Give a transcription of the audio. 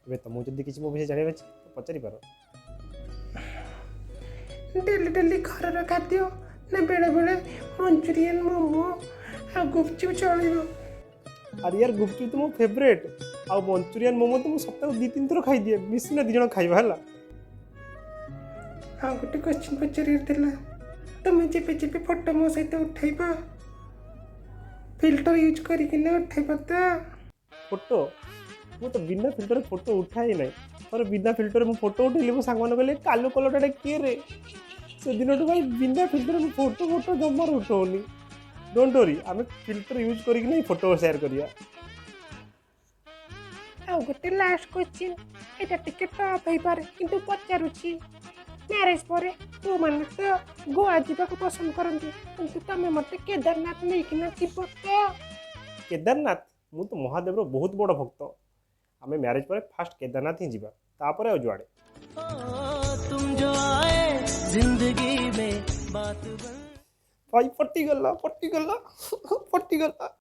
ଏବେ ତମକୁ ଯଦି କିଛି ମୋ ବିଷୟରେ ଜାଣିବାର ଅଛି ତ ପଚାରିପାର। डेली डेली घर खाद्य ना बेले बेले मंचूरियन मोमो आ गुपचुप चलो। अरे यार गुपचुप तो मो फेवरेट आ मंचूरियन मोमो तो सप्ताह 2-3 थर खाई दिए मिसिना 2 जण खाइबा हला। हाँ गोटे क्वेश्चन पचार तुम्हें जेबे जेबे फोटो मो सहित उठेब फिल्टर यूज करके उठेब तो फोटो मु तो बिना फिल्टर फोटो उठाई नहीं और बिना फिल्टर मु फोटो उठेली मो सांग माने कहले कालो कलरटा किए रे से दिन भाई बिना फिल्टर मु फोटो फोटो जमार उठौनी। डोंट वरी आम फिल्टर यूज करके नहीं फोटो शेयर करिया। आ गोटे लास्ट क्वेश्चन एटा टिके टॉप होई पारे किंतु पचारुची मैरिज पर तू माने तो गोवा जीवा को पसंद करंती किंतु तमे मते केदारनाथ लेकिन जीव तो केदारनाथ मु तो महादेव रो बहुत बड़ भक्त आम मैरिज पर फास्ट केदारनाथ ही जीवा तापर आ जुआड़े। तुम जो आए जिंदगी में बात बन भाई पट्टी गला